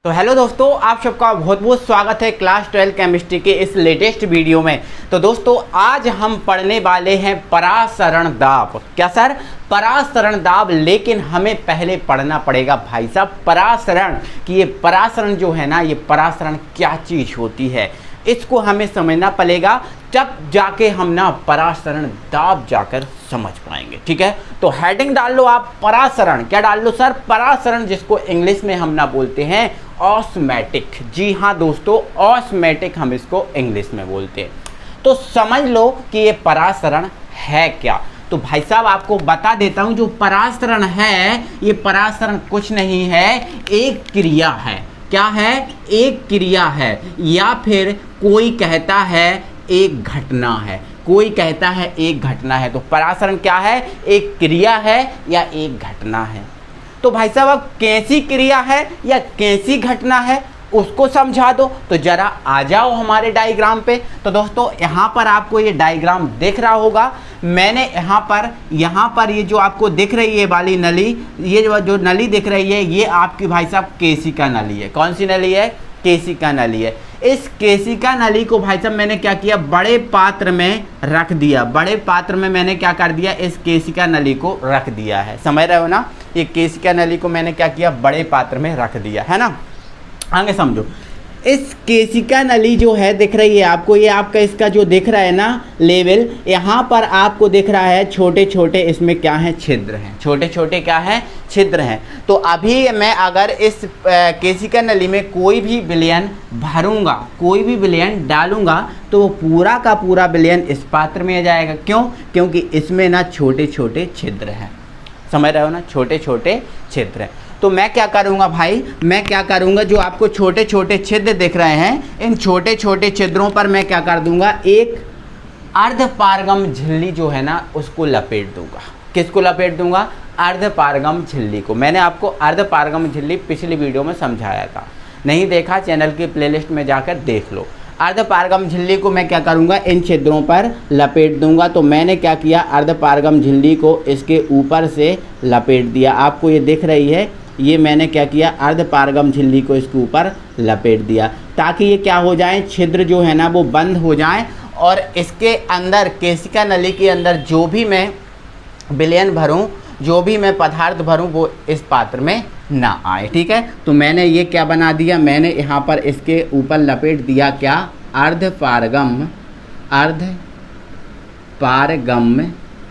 तो हेलो दोस्तों, आप सबका बहुत बहुत स्वागत है क्लास 12 केमिस्ट्री के इस लेटेस्ट वीडियो में। तो दोस्तों आज हम पढ़ने वाले हैं परासरण दाब। क्या सर? परासरण दाब। लेकिन हमें पहले पढ़ना पड़ेगा भाई साहब परासरण कि ये परासरण जो है ना, ये परासरण क्या चीज़ होती है, इसको हमें समझना पड़ेगा, तब जाके हम ना परासरण दाब जाकर समझ पाएंगे। ठीक है, तो हेडिंग डाल लो आप परासरण। क्या डाल लो सर? परासरण, जिसको इंग्लिश में हम ना बोलते हैं ऑस्मैटिक। जी हाँ दोस्तों, ऑस्मैटिक हम इसको इंग्लिश में बोलते हैं। तो समझ लो कि ये परासरण है क्या। तो भाई साहब आपको बता देता हूँ, जो परासरण है, ये परासरण कुछ नहीं है, एक क्रिया है। क्या है? एक क्रिया है, या फिर कोई कहता है एक घटना है। कोई कहता है एक घटना है। तो परासरण क्या है? एक क्रिया है या एक घटना है। तो भाई साहब अब कैसी क्रिया है या कैसी घटना है उसको समझा दो। तो जरा आ जाओ हमारे डायग्राम पे। तो दोस्तों यहाँ पर आपको ये डायग्राम दिख रहा होगा। मैंने यहाँ पर ये जो आपको दिख रही है वाली नली, ये जो नली दिख रही है, ये आपकी भाई साहब केशिका नली है। कौन सी नली है? केशिका नली है। इस केशिका नली को भाई साहब मैंने क्या किया, बड़े पात्र में रख दिया। बड़े पात्र में मैंने क्या कर दिया, इस केशिका नली को रख दिया है। समझ रहे हो ना? ये केशिका नली को मैंने क्या किया, बड़े पात्र में रख दिया है ना। आगे समझो, इस केशिका नली जो है दिख रही है आपको, ये आपका इसका जो दिख रहा है ना लेवल, यहाँ पर आपको दिख रहा है छोटे छोटे, इसमें क्या है, छिद्र हैं। छोटे छोटे क्या हैं, छिद्र हैं। तो अभी मैं अगर इस केशिका नली में कोई भी विलयन भरूंगा, कोई भी विलयन डालूंगा, तो वो पूरा का पूरा विलयन इस पात्र में आ जाएगा। क्यों? क्योंकि इसमें ना छोटे छोटे छिद्र हैं। समझ रहे हो ना? छोटे छोटे छिद्र हैं। तो मैं क्या करूंगा भाई, मैं क्या करूंगा, जो आपको छोटे छोटे छिद्र दिख रहे हैं, इन छोटे छोटे छिद्रों पर मैं क्या कर दूंगा, एक अर्धपारगम झिल्ली जो है ना, उसको लपेट दूंगा। किसको लपेट दूंगा? अर्धपारगम झिल्ली को। मैंने आपको अर्धपारगम झिल्ली पिछली वीडियो में समझाया था, नहीं देखा चैनल की प्लेलिस्ट में जाकर देख लो। अर्धपारगम झिल्ली को मैं क्या करूंगा, इन छिद्रों पर लपेट दूंगा। तो मैंने क्या किया, अर्धपारगम झिल्ली को इसके ऊपर से लपेट दिया। आपको ये दिख रही है, ये मैंने क्या किया, अर्धपारगम झिल्ली को इसके ऊपर लपेट दिया, ताकि ये क्या हो जाए, छिद्र जो है ना वो बंद हो जाए, और इसके अंदर केशिका नली के अंदर जो भी मैं विलयन भरूं, जो भी मैं पदार्थ भरूं, वो इस पात्र में ना आए। ठीक है, तो मैंने ये क्या बना दिया, मैंने यहाँ पर इसके ऊपर लपेट दिया क्या, अर्धपारगम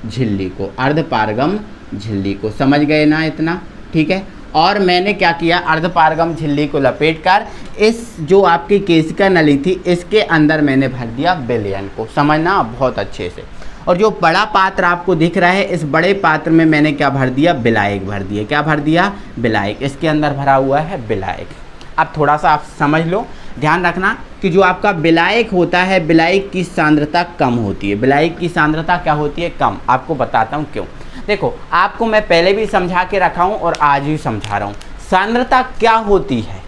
झिल्ली को। अर्धपारगम झिल्ली को समझ गए ना इतना? ठीक है। और मैंने क्या किया, अर्धपारगम झिल्ली को लपेटकर इस जो आपकी केशिका नली थी, इसके अंदर मैंने भर दिया विलयन को। समझना बहुत अच्छे से। और जो बड़ा पात्र आपको दिख रहा है, इस बड़े पात्र में मैंने क्या भर दिया, विलायक भर दिया। क्या भर दिया? विलायक। इसके अंदर भरा हुआ है विलायक। अब थोड़ा सा आप समझ लो, ध्यान रखना कि जो आपका विलायक होता है, विलायक की सांद्रता कम होती है। विलायक की सांद्रता क्या होती है? कम। आपको बताता हूँ क्यों। देखो, आपको मैं पहले भी समझा के रखा हूँ और आज भी समझा रहा हूँ। सांद्रता क्या होती है?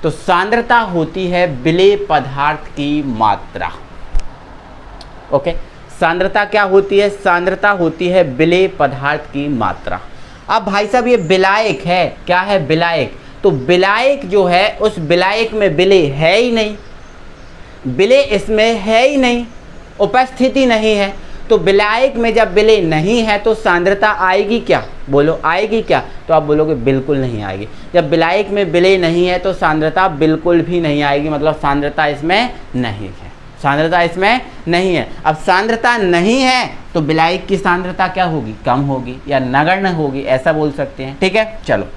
तो सांद्रता होती है विलेय पदार्थ की मात्रा। ओके, सांद्रता क्या होती है? सांद्रता होती है विलेय पदार्थ की मात्रा। अब भाई साहब ये विलायक है, क्या है? विलायक। तो विलायक जो है, उस विलायक में विलेय है ही नहीं, विलेय इसमें है ही नहीं, उपस्थिति नहीं है। तो विलायक में जब विलेय नहीं है तो सांद्रता आएगी क्या? बोलो, आएगी क्या? तो आप बोलोगे बिल्कुल नहीं आएगी। जब विलायक में विलेय नहीं है तो सांद्रता बिल्कुल भी नहीं आएगी, मतलब सांद्रता इसमें नहीं है। सांद्रता इसमें नहीं है। अब सांद्रता नहीं है तो विलायक की सांद्रता क्या होगी? कम होगी या नगण्य होगी, ऐसा बोल सकते हैं। ठीक है, चलो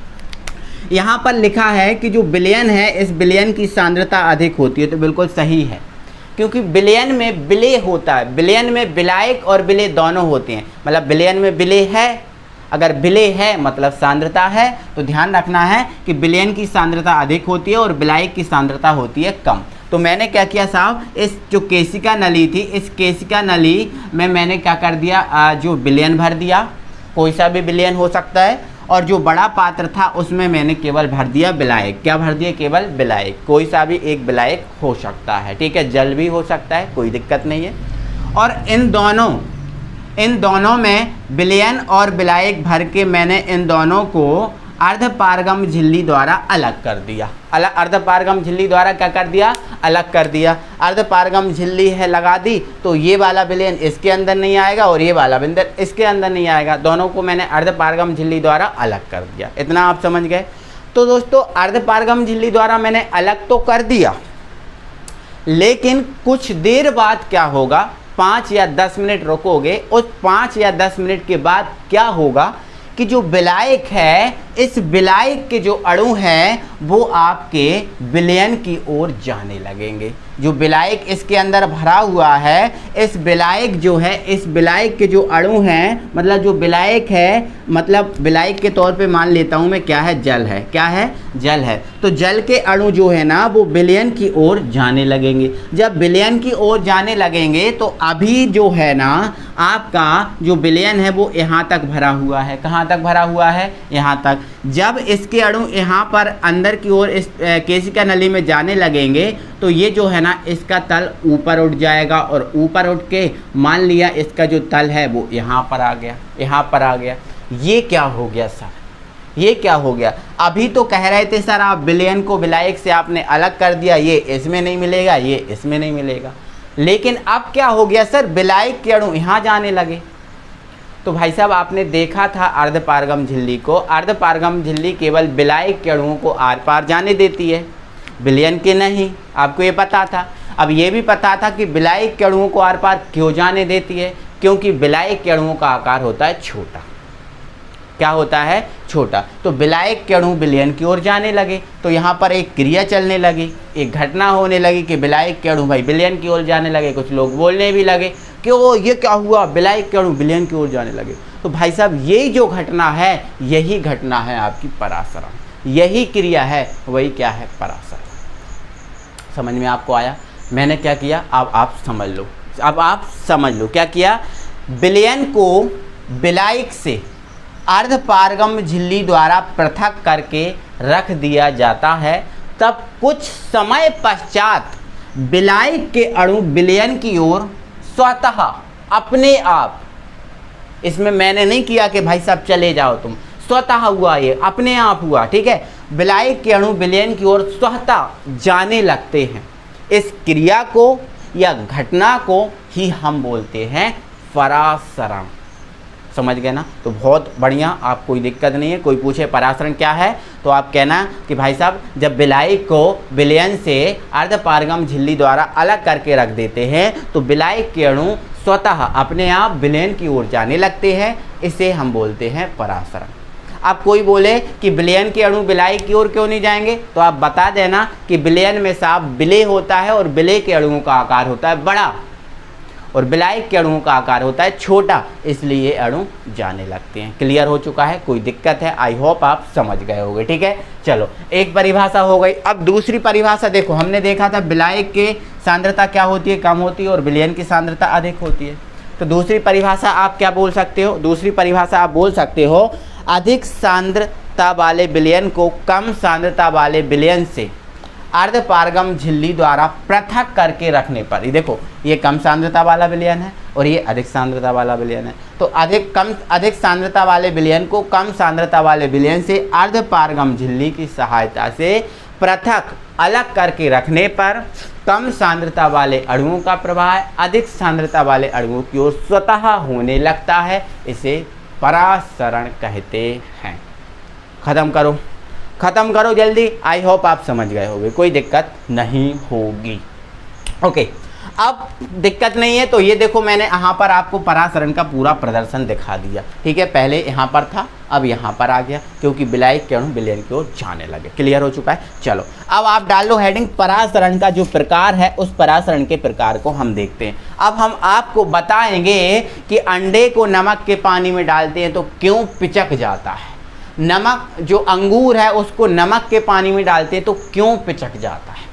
यहाँ पर लिखा है कि जो विलयन है, इस विलयन की सांद्रता अधिक होती है। तो बिल्कुल सही है, क्योंकि विलयन में विलेय होता है। विलयन में विलायक और विलेय दोनों होते हैं। मतलब विलयन में विलेय है, अगर विलेय है मतलब सांद्रता है। तो ध्यान रखना है कि विलयन की सांद्रता अधिक होती है और विलायक की सांद्रता होती है कम। तो मैंने क्या किया साहब, इस जो केशिका नली थी, इस केशिका नली में मैंने क्या कर दिया, जो विलयन भर दिया। कोई सा भी विलयन हो सकता है। और जो बड़ा पात्र था उसमें मैंने केवल भर दिया विलायक। क्या भर दिया? केवल विलायक। कोई सा भी एक विलायक हो सकता है। ठीक है, जल भी हो सकता है, कोई दिक्कत नहीं है। और इन दोनों में विलयन और विलायक भर के मैंने इन दोनों को अर्धपारगम झिल्ली द्वारा अलग कर दिया। अर्धपारगम झिल्ली द्वारा क्या कर दिया? अलग कर दिया। अर्धपारगम झिल्ली है लगा दी तो ये वाला विलयन इसके अंदर नहीं आएगा और ये वाला विलयन इसके अंदर नहीं आएगा, दोनों को मैंने अर्धपारगम झिल्ली द्वारा अलग कर दिया। इतना आप समझ गए। तो दोस्तों अर्धपारगम झिल्ली द्वारा मैंने अलग तो कर दिया, लेकिन कुछ देर बाद क्या होगा, 5 या 10 मिनट रुकोगे, उस 5 या 10 मिनट के बाद क्या होगा कि जो विलायक है, इस विलायक के जो अणु हैं वो आपके विलयन की ओर जाने लगेंगे। जो विलायक इसके अंदर भरा हुआ है, इस विलायक जो है, इस विलायक के जो अणु हैं, मतलब जो विलायक है, मतलब विलायक के तौर पे मान लेता हूँ मैं, क्या है? जल है। क्या है? जल है। तो जल के अणु जो है ना वो विलयन की ओर जाने लगेंगे। जब विलयन की ओर जाने लगेंगे तो अभी जो है ना आपका जो विलयन है वो यहाँ तक भरा हुआ है। कहाँ तक भरा हुआ है? यहाँ तक। जब इसके अणु यहाँ पर अंदर की ओर इस केशिका नली में जाने लगेंगे तो ये जो है ना इसका तल ऊपर उठ जाएगा, और ऊपर उठ के मान लिया इसका जो तल है वो यहाँ पर आ गया, यहाँ पर आ गया। ये क्या हो गया सर? ये क्या हो गया? अभी तो कह रहे थे सर आप विलयन को विलायक से आपने अलग कर दिया, ये इसमें नहीं मिलेगा, ये इसमें नहीं मिलेगा, लेकिन अब क्या हो गया सर? विलायक के अणु यहाँ जाने लगे। तो भाई साहब आपने देखा था अर्धपारगम झिल्ली को, अर्धपारगम झिल्ली केवल विलायक के अणुओं को आर पार जाने देती है, विलयन के नहीं। आपको ये पता था। अब ये भी पता था कि विलायक के अणुओं को आर पार क्यों जाने देती है, क्योंकि विलायक के अणुओं का आकार होता है छोटा। क्या होता है? छोटा। तो विलायक के अणु विलयन की ओर जाने लगे, तो यहाँ पर एक क्रिया चलने लगी, एक घटना होने लगी कि विलायक के अणु भाई विलयन की ओर जाने लगे। कुछ लोग बोलने भी लगे कि वो ये क्या हुआ, विलायक के अणु विलयन की ओर जाने लगे। तो भाई साहब यही जो घटना है, यही घटना है आपकी परासरण, यही क्रिया है, वही क्या है? परासरण। समझ में आपको आया? मैंने क्या किया अब आप समझ लो। अब आप समझ लो क्या किया। विलयन को विलायक से अर्धपारगम झिल्ली द्वारा पृथक करके रख दिया जाता है, तब कुछ समय पश्चात विलायक के अणु विलयन की ओर स्वतः अपने आप, इसमें मैंने नहीं किया कि भाई साहब चले जाओ तुम, स्वतः हुआ, ये अपने आप हुआ। ठीक है, विलायक के अणु विलयन की ओर स्वतः जाने लगते हैं। इस क्रिया को या घटना को ही हम बोलते हैं परासरण। समझ गए ना? तो बहुत बढ़िया, आप कोई दिक्कत नहीं है। कोई पूछे परासरण क्या है तो आप कहना कि भाई साहब जब विलायक को विलयन से अर्धपारगम झिल्ली द्वारा अलग करके रख देते हैं तो विलायक के अणु स्वतः अपने आप विलयन की ओर जाने लगते हैं, इसे हम बोलते हैं परासरण। अब कोई बोले कि विलयन के अणु विलायक की ओर क्यों नहीं जाएंगे, तो आप बता देना कि विलयन में साफ विलय होता है और विलय के अणुओं का आकार होता है बड़ा और विलायक के अणुओं का आकार होता है छोटा, इसलिए अणु जाने लगते हैं। क्लियर हो चुका है? कोई दिक्कत है? आई होप आप समझ गए होंगे। ठीक है, चलो एक परिभाषा हो गई। अब दूसरी परिभाषा देखो, हमने देखा था विलायक के सांद्रता क्या होती है, कम होती है, और विलयन की सांद्रता अधिक होती है। तो दूसरी परिभाषा आप क्या बोल सकते हो? दूसरी परिभाषा आप बोल सकते हो अधिक सांद्रता वाले विलयन को कम सांद्रता वाले विलयन से अर्धपारगम झिल्ली द्वारा पृथक करके रखने पर। ये देखो, ये कम सांद्रता वाला विलयन है और ये अधिक सांद्रता वाला विलयन है। तो अधिक सांद्रता वाले विलयन को कम सांद्रता वाले विलयन से अर्धपारगम झिल्ली की सहायता से पृथक अलग करके रखने पर कम सांद्रता वाले अणुओं का प्रवाह अधिक सांद्रता वाले अणुओं की ओर स्वतः होने लगता है। इसे परासरण कहते हैं। खत्म करो जल्दी। आई होप आप समझ गए होंगे, कोई दिक्कत नहीं होगी। ओके, अब दिक्कत नहीं है तो ये देखो, मैंने यहाँ पर आपको परासरण का पूरा प्रदर्शन दिखा दिया। ठीक है, पहले यहाँ पर था, अब यहाँ पर आ गया, क्योंकि विलायक के अणु विलयन की ओर जाने लगे। क्लियर हो चुका है? चलो अब आप डाल लो हेडिंग, परासरण का जो प्रकार है उस परासरण के प्रकार को हम देखते हैं। अब हम आपको बताएंगे कि अंडे को नमक के पानी में डालते हैं तो क्यों पिचक जाता है, नमक जो अंगूर है उसको नमक के पानी में डालते हैं तो क्यों पिचक जाता है,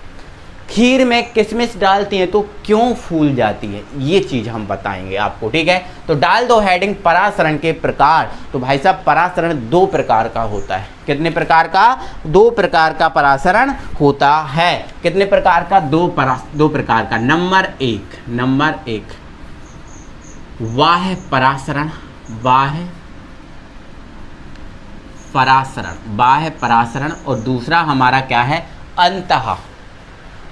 खीर में किशमिश डालती हैं तो क्यों फूल जाती है, ये चीज़ हम बताएंगे आपको। ठीक है, तो डाल दो हेडिंग परासरण के प्रकार। तो भाई साहब परासरण 2 प्रकार का होता है। कितने प्रकार का? 2 प्रकार का परासरण होता है। कितने प्रकार का? 2 प्रकार का। नंबर 1 बाह्य परासरण, बाह्य परासरण, बाह्य परासरण, और दूसरा हमारा क्या है, अंतः।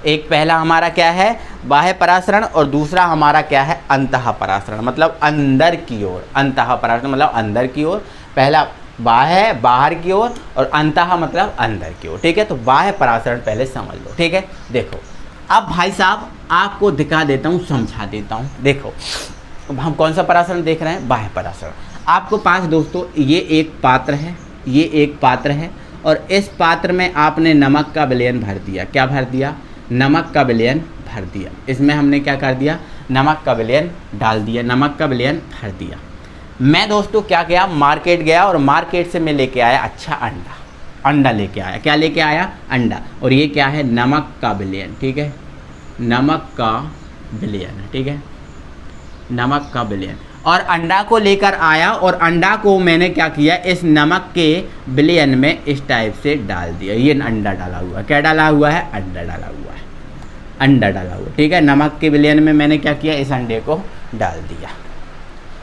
एक पहला हमारा क्या है, बाह्य परासरण, और दूसरा हमारा क्या है, अंतः परासरण, मतलब अंदर की ओर। अंतः परासरण मतलब अंदर की ओर, पहला बाह्य बाहर की ओर, और अंतः मतलब अंदर की ओर। ठीक है, तो बाह्य परासरण पहले समझ लो। ठीक है, देखो अब भाई साहब आपको दिखा देता हूँ, समझा देता हूँ। देखो हम कौन सा परासरण देख रहे हैं, बाह्य परासरण। आपको पास दोस्तों ये एक पात्र है, ये एक पात्र है, और इस पात्र में आपने नमक का विलयन भर दिया। क्या भर दिया, नमक का विलयन भर दिया। इसमें हमने क्या कर दिया, नमक का विलयन डाल दिया, नमक का विलयन भर दिया। मैं दोस्तों क्या किया, मार्केट गया, और मार्केट से मैं लेके आया अच्छा अंडा, अंडा लेके आया। क्या लेके आया, अंडा, और ये क्या है, नमक का विलयन। ठीक है, नमक का विलयन, ठीक है, नमक का विलयन। और अंडा को लेकर आया, और अंडा को मैंने क्या किया, इस नमक के विलयन में इस टाइप से डाल दिया। ये अंडा डाला हुआ, क्या डाला हुआ है, अंडा डाला हुआ है, अंडा डाला हुआ। ठीक है, नमक के विलयन में मैंने क्या किया, इस अंडे को डाल दिया,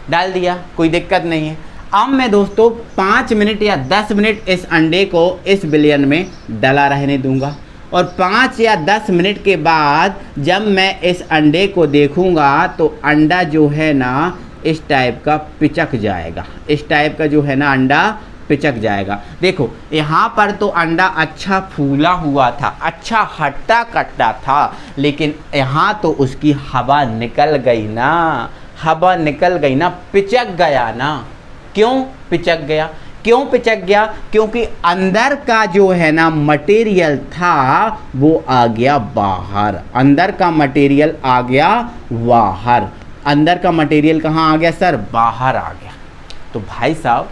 डाल दिया, कोई दिक्कत नहीं है। अब मैं दोस्तों 5 मिनट या 10 मिनट इस अंडे को इस विलयन में डला रहने दूंगा, और 5 या 10 मिनट के बाद जब मैं इस अंडे को देखूंगा तो अंडा जो है ना इस टाइप का पिचक जाएगा, इस टाइप का जो है ना अंडा पिचक जाएगा। देखो यहाँ पर तो अंडा अच्छा फूला हुआ था, अच्छा हट्टा कट्टा था, लेकिन यहाँ तो उसकी हवा निकल गई ना, हवा निकल गई ना, पिचक गया ना। क्यों पिचक गया, क्यों पिचक गया, क्योंकि अंदर का जो है ना मटेरियल था वो आ गया बाहर, अंदर का मटेरियल आ गया बाहर। अंदर का मटेरियल कहाँ आ गया सर, बाहर आ गया। तो भाई साहब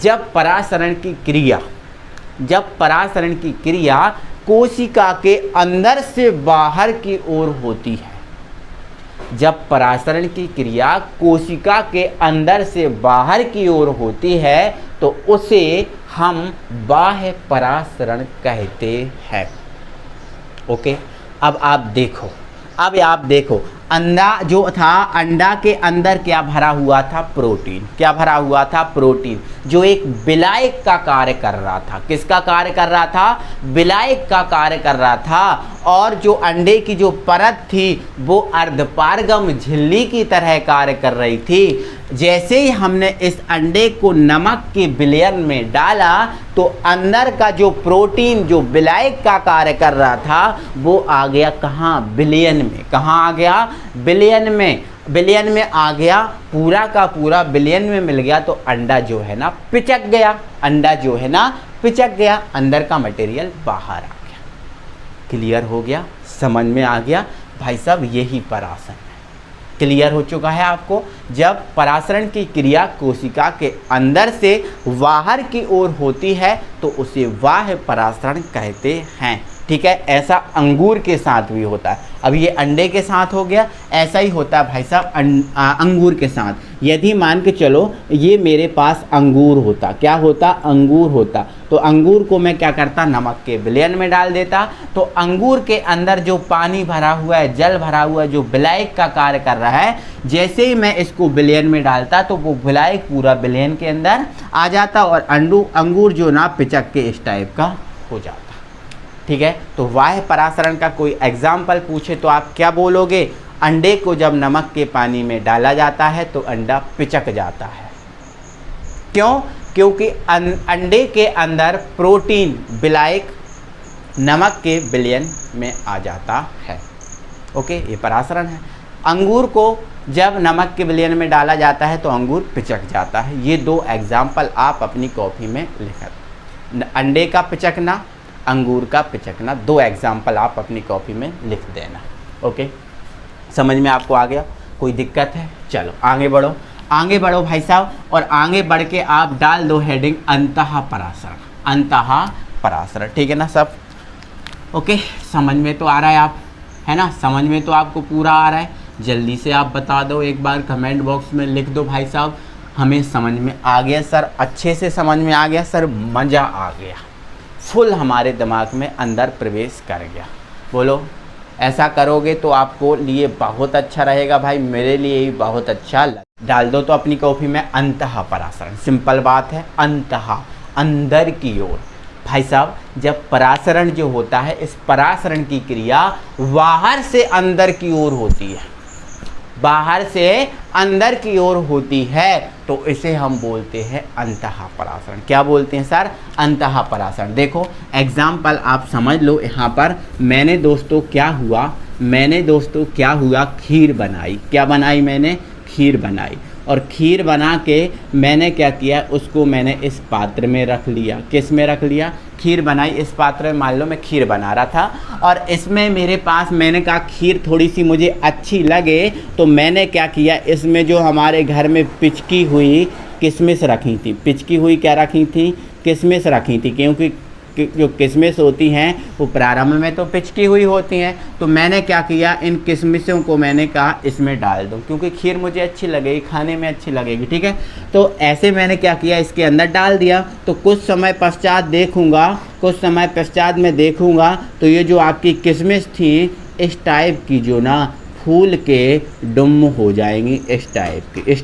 जब परासरण की क्रिया, जब परासरण की क्रिया कोशिका के अंदर से बाहर की ओर होती है, जब परासरण की क्रिया कोशिका के अंदर से बाहर की ओर होती है तो उसे हम बाह्य परासरण कहते हैं। ओके, अब आप देखो, अब आप देखो अंडा जो था, अंडा के अंदर क्या भरा हुआ था, प्रोटीन। क्या भरा हुआ था, प्रोटीन, जो एक विलायक का कार्य कर रहा था। किसका कार्य कर रहा था, विलायक का कार्य कर रहा था। और जो अंडे की जो परत थी वो अर्धपारगम झिल्ली की तरह कार्य कर रही थी। जैसे ही हमने इस अंडे को नमक के विलयन में डाला तो अंदर का जो प्रोटीन जो विलायक का कार्य कर रहा था वो आ गया कहाँ, विलयन में। कहाँ आ गया, विलयन में। विलयन में आ गया, पूरा का पूरा विलयन में मिल गया, तो अंडा जो है ना पिचक गया, अंडा जो है ना पिचक गया, अंदर का मटेरियल बाहर आ गया। क्लियर हो गया, समझ में आ गया भाई साहब, यही परासरण है। क्लियर हो चुका है आपको। जब परासरण की क्रिया कोशिका के अंदर से बाहर की ओर होती है तो उसे बाह्य परासरण कहते हैं। ठीक है, ऐसा अंगूर के साथ भी होता है। अब ये अंडे के साथ हो गया, ऐसा ही होता है भाई साहब अंगूर के साथ। यदि मान के चलो ये मेरे पास अंगूर होता, क्या होता, अंगूर होता, तो अंगूर को मैं क्या करता, नमक के विलयन में डाल देता, तो अंगूर के अंदर जो पानी भरा हुआ है, जल भरा हुआ है, जो विलायक का कार्य कर रहा है, जैसे ही मैं इसको विलयन में डालता तो वो विलायक पूरा विलयन के अंदर आ जाता और अंगूर जो ना पिचक के इस टाइप का हो जाता। ठीक है, तो बाह्य परासरण का कोई एग्जाम्पल पूछे तो आप क्या बोलोगे, अंडे को जब नमक के पानी में डाला जाता है तो अंडा पिचक जाता है। क्यों, क्योंकि अंडे के अंदर प्रोटीन विलायक नमक के विलयन में आ जाता है। ओके, ये परासरण है। अंगूर को जब नमक के विलयन में डाला जाता है तो अंगूर पिचक जाता है। ये दो एग्जाम्पल आप अपनी कॉपी में लिखें, अंडे का पिचकना, अंगूर का पिचकना, दो एग्जाम्पल आप अपनी कॉपी में लिख देना। ओके, समझ में आपको आ गया, कोई दिक्कत है? चलो आगे बढ़ो, आगे बढ़ो भाई साहब, और आगे बढ़ के आप डाल दो हेडिंग अंतः परासरण, अंतः परासरण। ठीक है ना सब? ओके, समझ में तो आ रहा है आप, है ना, समझ में तो आपको पूरा आ रहा है। जल्दी से आप बता दो, एक बार कमेंट बॉक्स में लिख दो भाई साहब, हमें समझ में आ गया सर, अच्छे से समझ में आ गया सर, मज़ा आ गया, फुल हमारे दिमाग में अंदर प्रवेश कर गया। बोलो, ऐसा करोगे तो आपको लिए बहुत अच्छा रहेगा भाई, मेरे लिए ही बहुत अच्छा। डाल दो तो अपनी कॉपी में अंतः परासरण, सिंपल बात है, अंतः। अंदर की ओर। भाई साहब, जब परासरण जो होता है, इस परासरण की क्रिया बाहर से अंदर की ओर होती है, बाहर से अंदर की ओर होती है, तो इसे हम बोलते हैं अंतः परासरण। क्या बोलते हैं सर? अंतः परासरण। देखो एग्जाम्पल आप समझ लो। यहाँ पर मैंने दोस्तों क्या हुआ, खीर बनाई। क्या बनाई मैंने? खीर बनाई। और खीर बना के मैंने क्या किया, उसको मैंने इस पात्र में रख लिया। किस में रख लिया? खीर बनाई इस पात्र में। मान लो मैं खीर बना रहा था और इसमें मेरे पास, मैंने कहा खीर थोड़ी सी मुझे अच्छी लगे, तो मैंने क्या किया, इसमें जो हमारे घर में पिचकी हुई किशमिश रखी थी, पिचकी हुई क्या रखी थी? किशमिश रखी थी, क्योंकि जो किशमिश होती हैं वो प्रारंभ में तो पिचकी हुई होती हैं। तो मैंने क्या किया, इन किशमिशों को मैंने कहा इसमें डाल दूं, क्योंकि खीर मुझे अच्छी लगेगी, खाने में अच्छी लगेगी। ठीक है, तो ऐसे मैंने क्या किया, इसके अंदर डाल दिया। तो कुछ समय पश्चात मैं देखूंगा तो ये जो आपकी किशमिश थी, इस टाइप की जो ना फूल के डुम हो जाएंगी, इस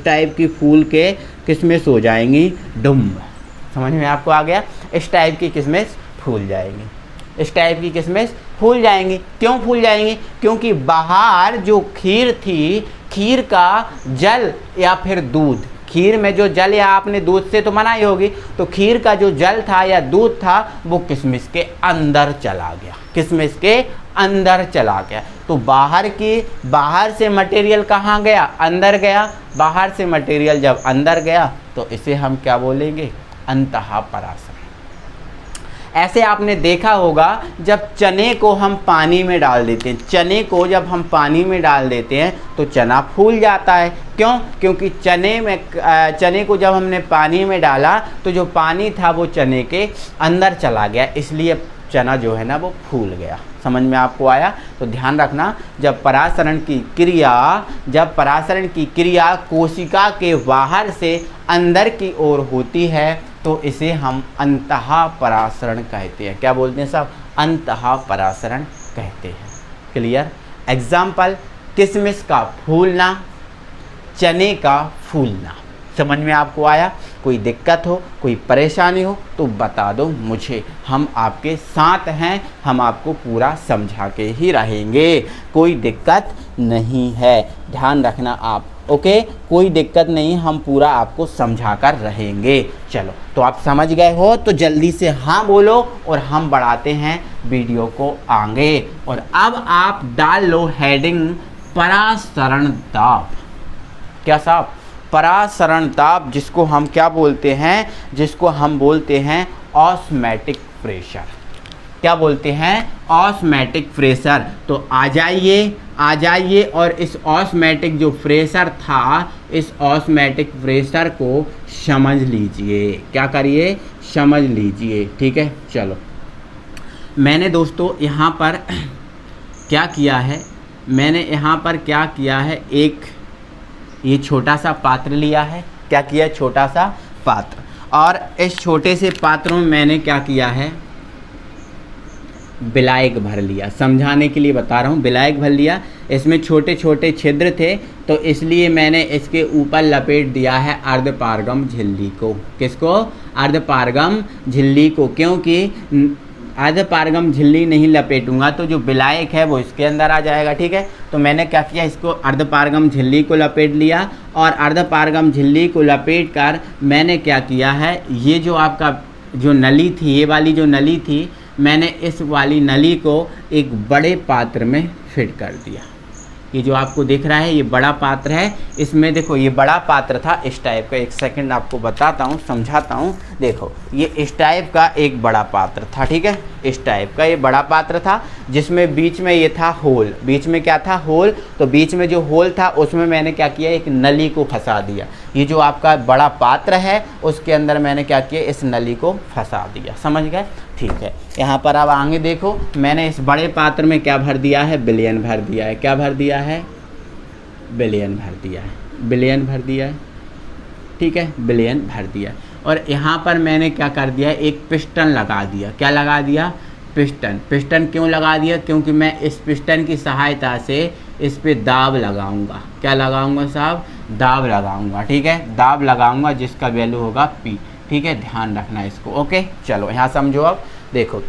टाइप की फूल के किशमिश हो जाएंगी डुम। समझ में आपको आ गया? इस टाइप की किशमिश फूल जाएंगी, इस टाइप की किशमिश फूल जाएंगी। क्यों फूल जाएंगी? क्योंकि बाहर जो खीर थी, खीर का जल या फिर दूध, खीर में जो जल या आपने दूध से तो बनाई होगी, तो खीर का जो जल था या दूध था वो किशमिश के अंदर चला गया, किशमिश के अंदर चला गया। तो बाहर से मटेरियल कहाँ गया? अंदर गया। बाहर से मटेरियल जब अंदर गया तो इसे हम क्या बोलेंगे? अंतः परासरण। ऐसे आपने देखा होगा, जब चने को हम पानी में डाल देते हैं, चने को जब हम पानी में डाल देते हैं तो चना फूल जाता है। क्यों? क्योंकि चने को जब हमने पानी में डाला तो जो पानी था वो चने के अंदर चला गया, इसलिए चना जो है ना वो फूल गया। समझ में आपको आया? तो ध्यान रखना, जब परासरण की क्रिया कोशिका के बाहर से अंदर की ओर होती है तो इसे हम अंतः परासरण कहते हैं। क्या बोलते हैं साहब? अंतः परासरण कहते हैं। क्लियर? एग्जाम्पल, किशमिश का फूलना, चने का फूलना। समझ में आपको आया? कोई दिक्कत हो, कोई परेशानी हो तो बता दो मुझे, हम आपके साथ हैं, हम आपको पूरा समझा के ही रहेंगे, कोई दिक्कत नहीं है। ध्यान रखना आप, ओके? कोई दिक्कत नहीं, हम पूरा आपको समझा कर रहेंगे। चलो, तो आप समझ गए हो तो जल्दी से हाँ बोलो और हम बढ़ाते हैं वीडियो को आगे। और अब आप डाल लो हेडिंग परासरण दाब। क्या साहब? परासरण दाब, जिसको हम क्या बोलते हैं? जिसको हम बोलते हैं ऑस्मैटिक प्रेशर। क्या बोलते हैं? ऑस्मैटिक प्रेशर। तो आ जाइए और इस ऑस्मैटिक जो प्रेशर था, इस ऑस्मैटिक प्रेशर को समझ लीजिए। क्या करिए? समझ लीजिए। ठीक है, चलो। मैंने दोस्तों यहाँ पर क्या किया है, एक ये छोटा सा पात्र लिया है। क्या किया? छोटा सा पात्र। और इस छोटे से पात्र में मैंने क्या किया है, विलायक भर लिया। समझाने के लिए बता रहा हूँ, विलायक भर लिया। इसमें छोटे छोटे छिद्र थे तो इसलिए मैंने इसके ऊपर लपेट दिया है अर्धपारगम झिल्ली को। किसको? अर्धपारगम झिल्ली को। क्योंकि अर्धपारगम झिल्ली नहीं लपेटूंगा तो जो विलायक है वो इसके अंदर आ जाएगा। ठीक है, तो मैंने क्या किया, इसको अर्धपारगम झिल्ली को लपेट लिया। और अर्धपारगम झिल्ली को लपेट कर मैंने क्या किया है, ये जो आपका जो नली थी, ये वाली जो नली थी, मैंने इस वाली नली को एक बड़े पात्र में फिट कर दिया। ये जो आपको दिख रहा है ये बड़ा पात्र है। इसमें देखो ये बड़ा पात्र था इस टाइप का, एक सेकंड आपको बताता हूँ, समझाता हूँ। देखो ये इस टाइप का एक बड़ा पात्र था। ठीक है, इस टाइप का ये बड़ा पात्र था जिसमें बीच में ये था होल। बीच में क्या था? होल। तो बीच में जो होल था उसमें मैंने क्या किया, एक नली को फंसा दिया। ये जो आपका बड़ा पात्र है उसके अंदर मैंने क्या किया, इस नली को फंसा दिया। समझ गए? ठीक है, यहाँ पर अब आगे देखो, मैंने इस बड़े पात्र में क्या भर दिया है, विलयन भर दिया है। क्या भर दिया है? विलयन भर दिया है। विलयन भर दिया है। ठीक है, विलयन भर दिया। और यहाँ पर मैंने क्या कर दिया, एक पिस्टन लगा दिया। क्या लगा दिया? पिस्टन। पिस्टन क्यों लगा दिया? क्योंकि मैं इस पिस्टन की सहायता से इस पे दाब लगाऊंगा। क्या लगाऊंगा साहब? दाब लगाऊंगा। ठीक है, दाब लगाऊंगा जिसका वैल्यू होगा P। ठीक है, ध्यान रखना इसको। ओके, चलो यहाँ समझो। अब देखो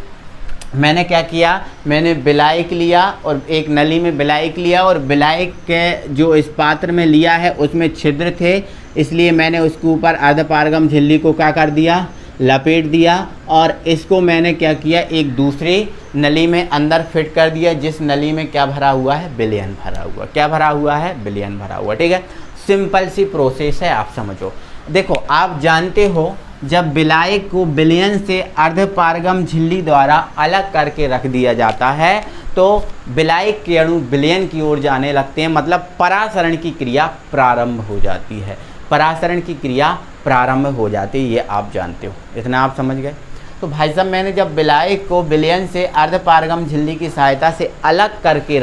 मैंने क्या किया, मैंने बिलाइक लिया और एक नली में बिलाइक लिया, और बिलाइक के जो इस पात्र में लिया है उसमें छिद्र थे, इसलिए मैंने उसके ऊपर अर्धपारगम झिल्ली को क्या कर दिया, लपेट दिया, और इसको मैंने क्या किया, एक दूसरी नली में अंदर फिट कर दिया, जिस नली में क्या भरा हुआ है, विलयन भरा हुआ। क्या भरा हुआ है, विलयन भरा हुआ। ठीक है, सिंपल सी प्रोसेस है, आप समझो। देखो आप जानते हो जब बिलाइक को विलयन से अर्धपारगम झिल्ली द्वारा अलग करके रख दिया जाता है तो बिलाइक के अणु विलयन की ओर जाने लगते हैं, मतलब परासरण की क्रिया प्रारंभ हो जाती है। परासरण की क्रिया प्रारंभ हो जाती है, ये आप जानते हो। इतना आप समझ गए। तो भाई साहब मैंने जब बिलाइक को विलयन से अर्धपारगम झिल्ली की सहायता से अलग करके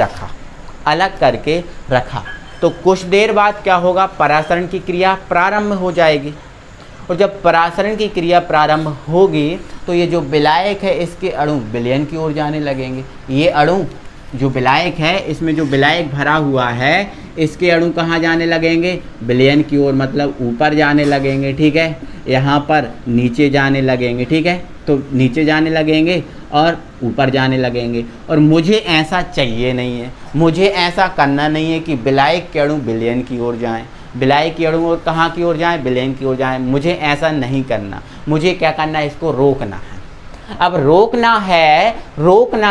रखा तो कुछ देर बाद क्या होगा, परासरण की क्रिया प्रारंभ हो जाएगी। और जब परासरण की क्रिया प्रारंभ होगी तो ये जो बिलाइक है इसके अणु विलयन की ओर जाने लगेंगे। ये अणु जो बिलाइक है, इसमें जो बिलाइक भरा हुआ है, इसके अणु कहाँ जाने लगेंगे, विलयन की ओर, मतलब ऊपर जाने लगेंगे। ठीक है, यहाँ पर नीचे जाने लगेंगे। ठीक है, तो नीचे जाने लगेंगे और ऊपर जाने लगेंगे। और मुझे ऐसा चाहिए नहीं है, मुझे ऐसा करना नहीं है कि बिलाइक के अणु विलयन की ओर जाएं, बिलाइक के अणु और कहाँ की ओर जाएं, विलयन की ओर जाएं। मुझे ऐसा नहीं करना, मुझे क्या करना है, इसको रोकना है। अब रोकना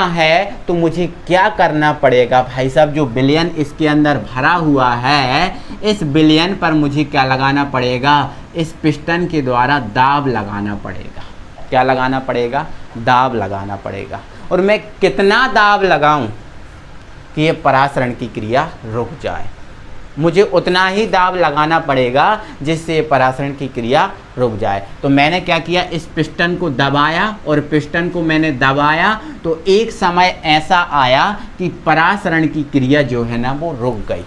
है तो मुझे क्या करना पड़ेगा भाई साहब, जो विलयन इसके अंदर भरा हुआ है, इस विलयन पर मुझे क्या लगाना पड़ेगा, इस पिस्टन के द्वारा दाब लगाना पड़ेगा। क्या लगाना पड़ेगा, दाब लगाना पड़ेगा। और मैं कितना दाब लगाऊं कि ये परासरण की क्रिया रुक जाए, मुझे उतना ही दाब लगाना पड़ेगा जिससे परासरण की क्रिया रुक जाए। तो मैंने क्या किया, इस पिस्टन को दबाया, और पिस्टन को मैंने दबाया तो एक समय ऐसा आया कि परासरण की क्रिया जो है ना वो रुक गई।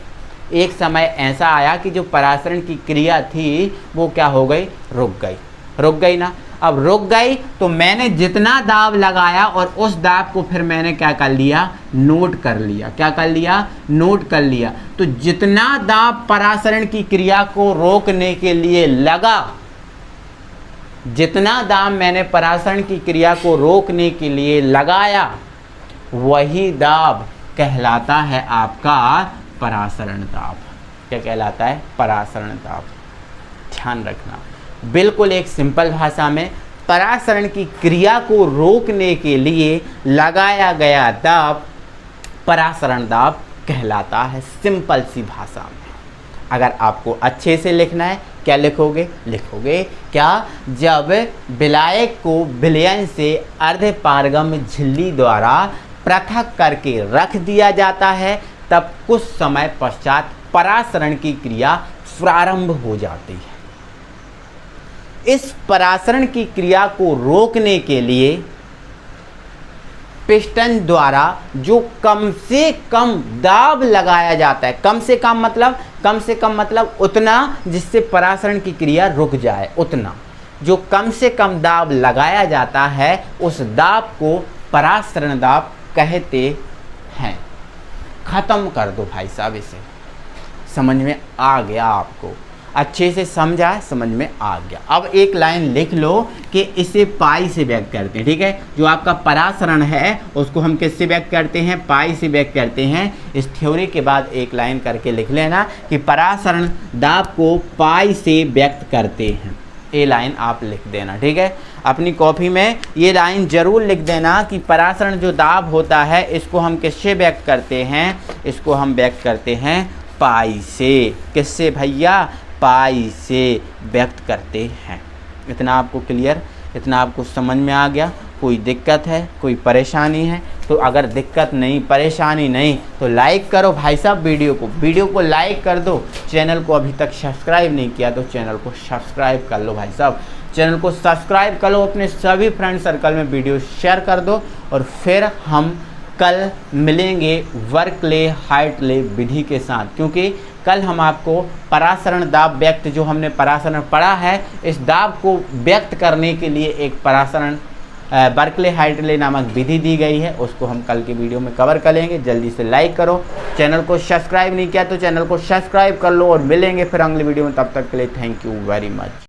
एक समय ऐसा आया कि जो परासरण की क्रिया थी वो क्या हो गई, रुक गई ना। अब रुक गई तो मैंने जितना दाब लगाया और उस दाब को फिर मैंने क्या कर लिया, नोट कर लिया। क्या कर लिया, नोट कर लिया। तो जितना दाब परासरण की क्रिया को रोकने के लिए लगा, जितना दाब मैंने परासरण की क्रिया को रोकने के लिए लगाया, वही दाब कहलाता है आपका परासरण दाब। क्या कहलाता है, परासरण दाब। ध्यान रखना, बिल्कुल एक सिंपल भाषा में परासरण की क्रिया को रोकने के लिए लगाया गया दाब परासरण दाब कहलाता है, सिंपल सी भाषा में। अगर आपको अच्छे से लिखना है, क्या लिखोगे क्या, जब बिलाइक को विलयन से अर्धपारगम झिल्ली द्वारा पृथक करके रख दिया जाता है तब कुछ समय पश्चात परासरण की क्रिया प्रारंभ हो जाती है। इस परासरण की क्रिया को रोकने के लिए पिस्टन द्वारा जो कम से कम दाब लगाया जाता है, कम से कम मतलब उतना जिससे परासरण की क्रिया रुक जाए, उतना जो कम से कम दाब लगाया जाता है उस दाब को परासरण दाब कहते हैं। खत्म कर दो भाई साहब, इसे समझ में आ गया, आपको अच्छे से समझा, समझ में आ गया। अब एक लाइन लिख लो कि इसे पाई से व्यक्त करते हैं। ठीक है, जो आपका परासरण है उसको हम किससे व्यक्त करते हैं, पाई से व्यक्त करते हैं। इस थ्योरी के बाद एक लाइन करके लिख लेना कि परासरण दाब को पाई से व्यक्त करते हैं। ये लाइन आप लिख देना। ठीक है, अपनी कॉपी में ये लाइन जरूर लिख देना कि परासरण जो दाब होता है इसको हम किससे व्यक्त करते हैं, इसको हम व्यक्त करते हैं पाई से। किससे भैया, पाई से व्यक्त करते हैं। इतना आपको क्लियर, इतना आपको समझ में आ गया। कोई दिक्कत है, कोई परेशानी है तो अगर दिक्कत नहीं, परेशानी नहीं तो लाइक करो भाई साहब वीडियो को लाइक कर दो। चैनल को अभी तक सब्सक्राइब नहीं किया तो चैनल को सब्सक्राइब कर लो भाई साहब, चैनल को सब्सक्राइब कर लो, अपने सभी फ्रेंड सर्कल में वीडियो शेयर कर दो। और फिर हम कल मिलेंगे वर्क ले हाइट ले विधि के साथ, क्योंकि कल हम आपको परासरण दाब व्यक्त, जो हमने परासरण पढ़ा है, इस दाब को व्यक्त करने के लिए एक परासरण बर्कले हाइटले नामक विधि दी गई है, उसको हम कल के वीडियो में कवर करेंगे। जल्दी से लाइक करो, चैनल को सब्सक्राइब नहीं किया तो चैनल को सब्सक्राइब कर लो और मिलेंगे फिर अगले वीडियो में। तब तक के लिए थैंक यू वेरी मच।